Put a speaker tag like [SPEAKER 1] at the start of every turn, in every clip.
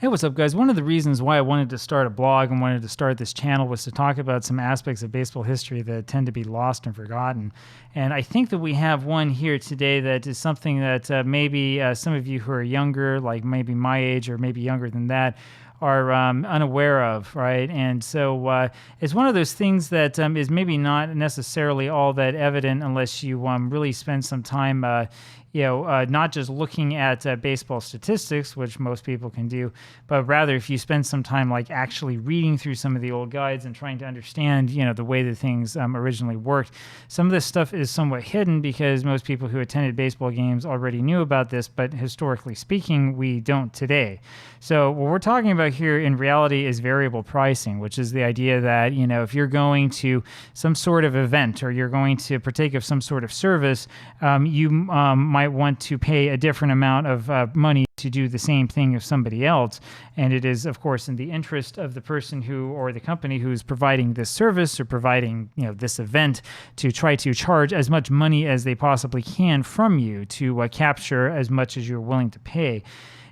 [SPEAKER 1] Hey, what's up, guys? One of the reasons why I wanted to start a blog and wanted to start this channel was to talk about some aspects of baseball history that tend to be lost and forgotten. And I think that we have one here today that is something that maybe some of you who are younger, like maybe my age or maybe younger than that, are unaware of, right? And so it's one of those things that is maybe not necessarily all that evident unless you really spend some time not just looking at baseball statistics, which most people can do, but rather if you spend some time like actually reading through some of the old guides and trying to understand, the way that things originally worked. Some of this stuff is somewhat hidden because most people who attended baseball games already knew about this, but historically speaking, we don't today. So what we're talking about here in reality is variable pricing, which is the idea that, if you're going to some sort of event or you're going to partake of some sort of service, you might want to pay a different amount of money to do the same thing as somebody else. And it is, of course, in the interest of the person who or the company who is providing this service or providing this event to try to charge as much money as they possibly can from you to capture as much as you're willing to pay.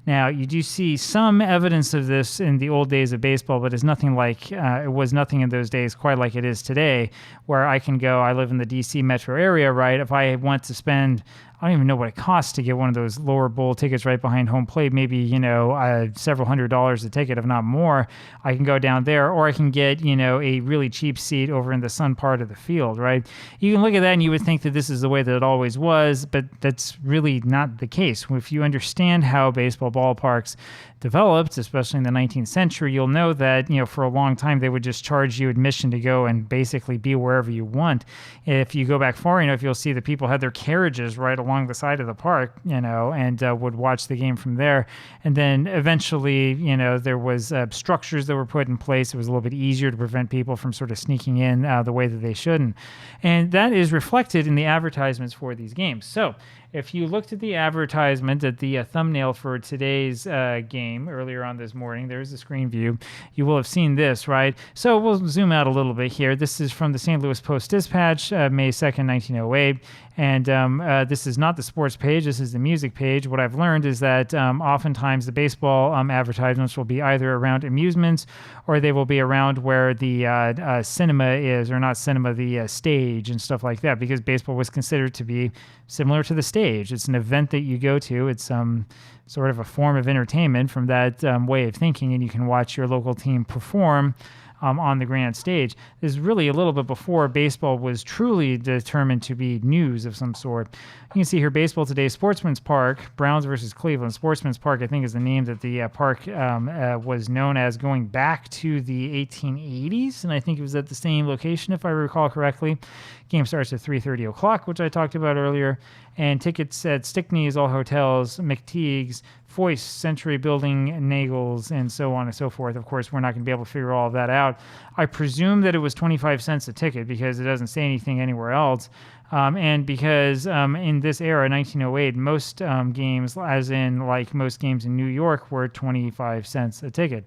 [SPEAKER 1] Now, you do see some evidence of this in the old days of baseball, but it's nothing like it was nothing in those days quite like it is today, where I can go, I live in the DC metro area, right? If I want to spend, I don't even know what it costs to get one of those lower bowl tickets right behind home plate, maybe, several $100s a ticket, if not more. I can go down there, or I can get, a really cheap seat over in the sun part of the field, right? You can look at that and you would think that this is the way that it always was, but that's really not the case. If you understand how baseball ballparks developed, especially in the 19th century, you'll know that, for a long time, they would just charge you admission to go and basically be wherever you want. If you go back far enough, you'll see that people had their carriages right along the side of the park, and would watch the game from there. And then eventually, there was structures that were put in place. It was a little bit easier to prevent people from sort of sneaking in the way that they shouldn't. And that is reflected in the advertisements for these games. So if you looked at the advertisement at the thumbnail for today's game earlier on this morning, there's the screen view. You will have seen this, right? So we'll zoom out a little bit here. This is from the St. Louis Post-Dispatch, May 2nd, 1908. And this is not the sports page. This is the music page. What I've learned is that oftentimes the baseball advertisements will be either around amusements or they will be around where the cinema is, or not cinema, the stage and stuff like that, because baseball was considered to be similar to the stage. It's an event that you go to. It's sort of a form of entertainment from that way of thinking, and you can watch your local team perform on the grand stage. This is really a little bit before baseball was truly determined to be news of some sort. You can see here, Baseball Today, Sportsman's Park, Browns versus Cleveland. Sportsman's Park, I think, is the name that the park was known as going back to the 1880s, and I think it was at the same location, if I recall correctly. Game starts at 3:30 o'clock, which I talked about earlier, and tickets at Stickney's, All Hotels, McTeague's, Foyce, Century Building, Nagel's, and so on and so forth. Of course, we're not going to be able to figure all of that out. I presume that it was 25 cents a ticket because it doesn't say anything anywhere else. And because in this era, 1908, most games, as in like most games in New York, were 25 cents a ticket,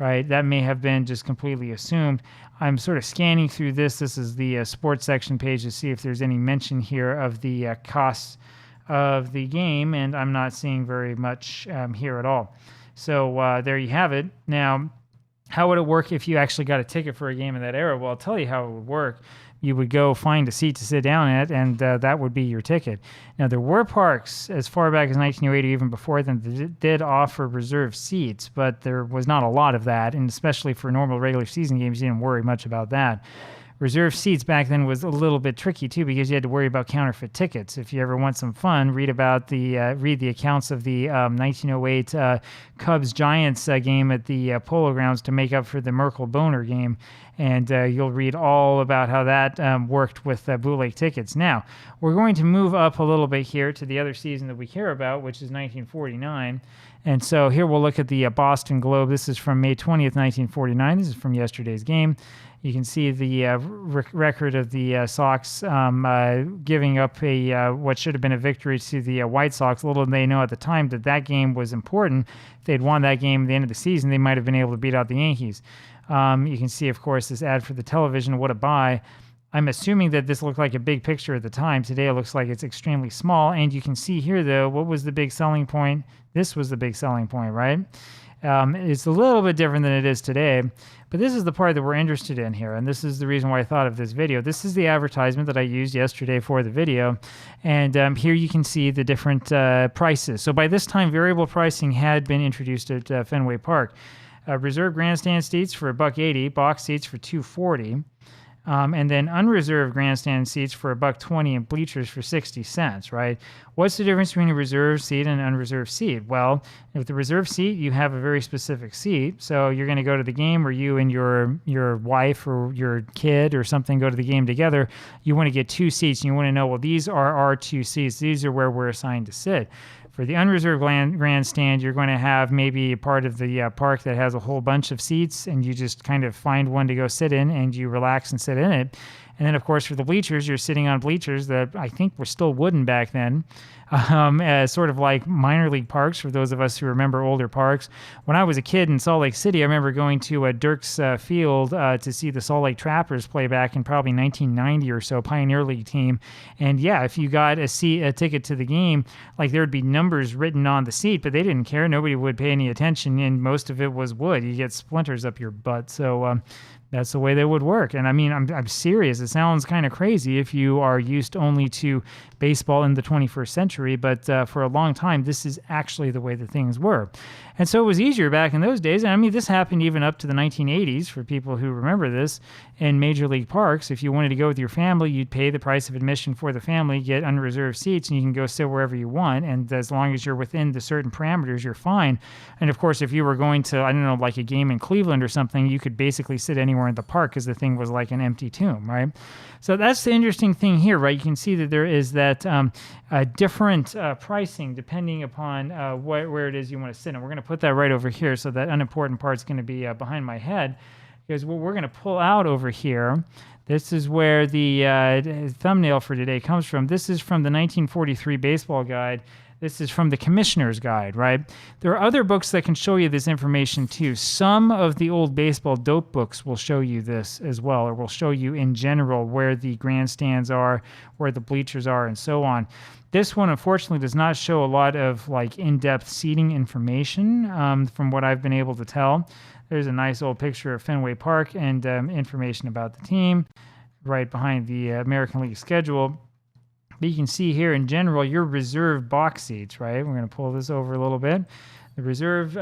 [SPEAKER 1] right? That may have been just completely assumed. I'm sort of scanning through this. This is the sports section page to see if there's any mention here of the costs of the game, and I'm not seeing very much here at all. So there you have it. Now, how would it work if you actually got a ticket for a game in that era? Well, I'll tell you how it would work. You would go find a seat to sit down at, and that would be your ticket. Now, there were parks as far back as 1908, or even before then, that did offer reserved seats, but there was not a lot of that, and especially for normal regular season games, you didn't worry much about that. Reserved seats back then was a little bit tricky too, because you had to worry about counterfeit tickets. If you ever want some fun, read the accounts of the 1908 Cubs-Giants game at the Polo Grounds to make up for the Merkle-Boner game, and you'll read all about how that worked with bootleg tickets. Now, we're going to move up a little bit here to the other season that we care about, which is 1949. And so here we'll look at the Boston Globe. This is from May 20th, 1949. This is from yesterday's game. You can see the record of the Sox giving up what should have been a victory to the White Sox. Little did they know at the time that that game was important. If they'd won that game at the end of the season, they might have been able to beat out the Yankees. You can see, of course, this ad for the television. What a buy. I'm assuming that this looked like a big picture at the time. Today it looks like it's extremely small. And you can see here, though, what was the big selling point? This was the big selling point, right? It's a little bit different than it is today, but this is the part that we're interested in here, and this is the reason why I thought of this video. This is the advertisement that I used yesterday for the video, and here you can see the different prices. So by this time, variable pricing had been introduced at Fenway Park. Reserve grandstand seats for $1.80, box seats for $2.40. And then unreserved grandstand seats for $1.20 and bleachers for 60 cents, right? What's the difference between a reserved seat and an unreserved seat? Well, with the reserved seat, you have a very specific seat. So you're going to go to the game, or you and your wife or your kid or something go to the game together. You want to get 2 seats, and you want to know, well, these are our 2 seats. These are where we're assigned to sit. For the unreserved grandstand, you're going to have maybe a part of the park that has a whole bunch of seats, and you just kind of find one to go sit in, and you relax and sit in it. And then, of course, for the bleachers, you're sitting on bleachers that I think were still wooden back then, sort of like minor league parks for those of us who remember older parks. When I was a kid in Salt Lake City, I remember going to Dirk's Field to see the Salt Lake Trappers play back in probably 1990 or so, Pioneer League team. And yeah, if you got a ticket to the game, like there would be numbers written on the seat, but they didn't care. Nobody would pay any attention, and most of it was wood. You get splinters up your butt. So that's the way they would work. And I mean, I'm serious. It sounds kind of crazy if you are used only to baseball in the 21st century, but for a long time, this is actually the way that things were. And so it was easier back in those days. And I mean, this happened even up to the 1980s for people who remember this in major league parks. If you wanted to go with your family, you'd pay the price of admission for the family, get unreserved seats, and you can go sit wherever you want. And as long as you're within the certain parameters, you're fine. And of course, if you were going to, I don't know, like a game in Cleveland or something, you could basically sit anywhere in the park because the thing was like an empty tomb, right? So that's the interesting thing here, right? You can see that there is that different pricing depending upon where it is you want to sit. And we're going to put that right over here, so that unimportant part is going to be behind my head, because what we're going to pull out over here, this is where the thumbnail for today comes from. This is from the 1943 baseball guide. This is from the Commissioner's Guide, right? There are other books that can show you this information too. Some of the old baseball dope books will show you this as well, or will show you in general where the grandstands are, where the bleachers are, and so on. This one, unfortunately, does not show a lot of like in-depth seating information from what I've been able to tell. There's a nice old picture of Fenway Park and information about the team right behind the American League schedule. But you can see here in general your reserve box seats, right? We're going to pull this over a little bit. The reserve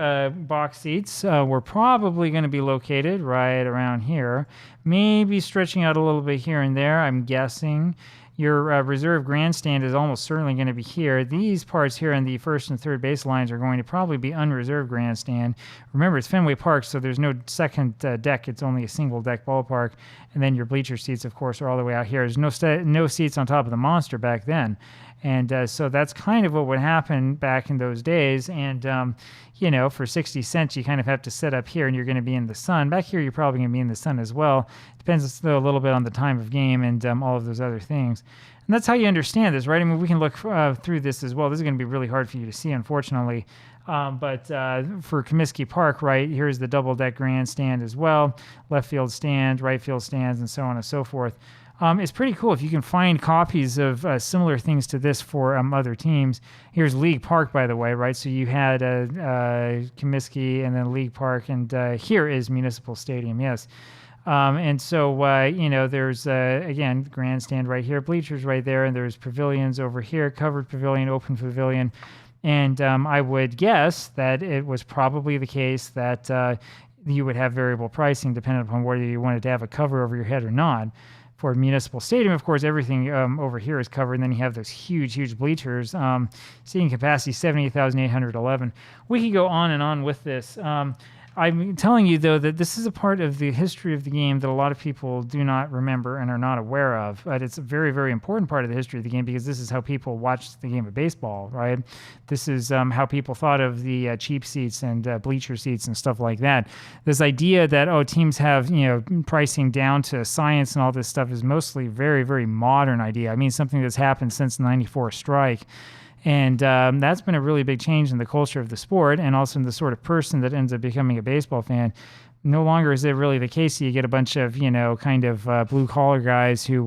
[SPEAKER 1] box seats were probably going to be located right around here, maybe stretching out a little bit here and there, I'm guessing. Your reserve grandstand is almost certainly going to be here. These parts here on the first and third base lines are going to probably be unreserved grandstand. Remember, it's Fenway Park, so there's no second deck. It's only a single deck ballpark. And then your bleacher seats, of course, are all the way out here. There's no seats on top of the monster back then. And so that's kind of what would happen back in those days. And, you know, for 60 cents, you kind of have to sit up here and you're going to be in the sun. Back here, you're probably going to be in the sun as well. Depends a little bit on the time of game and all of those other things. And that's how you understand this, right? I mean, we can look through this as well. This is going to be really hard for you to see, unfortunately. But for Comiskey Park, right, here's the double-deck grandstand as well. Left field stand, right field stands, and so on and so forth. It's pretty cool if you can find copies of similar things to this for other teams. Here's League Park, by the way, right? So you had Comiskey and then League Park, and here is Municipal Stadium, yes. And so, you know, there's, again, grandstand right here, bleachers right there, and there's pavilions over here, covered pavilion, open pavilion. And I would guess that it was probably the case that you would have variable pricing depending upon whether you wanted to have a cover over your head or not. For Municipal Stadium, of course, everything over here is covered, and then you have those huge, huge bleachers. Seating capacity, 78,811. We could go on and on with this. I'm telling you, though, that this is a part of the history of the game that a lot of people do not remember and are not aware of. But it's a very, very important part of the history of the game because this is how people watched the game of baseball, right? This is how people thought of the cheap seats and bleacher seats and stuff like that. This idea that, oh, teams have, you know, pricing down to science and all this stuff is mostly very, very modern idea. I mean, something that's happened since the 94 strike. And that's been a really big change in the culture of the sport and also in the sort of person that ends up becoming a baseball fan. No longer is it really the case. You get a bunch of, kind of blue collar guys who,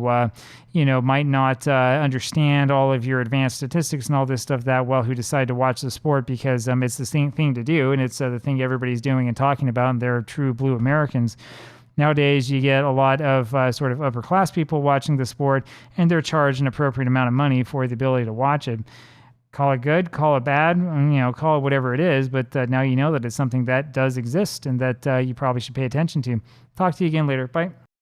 [SPEAKER 1] might not understand all of your advanced statistics and all this stuff that well, who decide to watch the sport because it's the same thing to do. And it's the thing everybody's doing and talking about. And they're true blue Americans. Nowadays, you get a lot of sort of upper class people watching the sport, and they're charged an appropriate amount of money for the ability to watch it. Call it good, call it bad, call it whatever it is, but now you know that it's something that does exist and that you probably should pay attention to. Talk to you again later. Bye.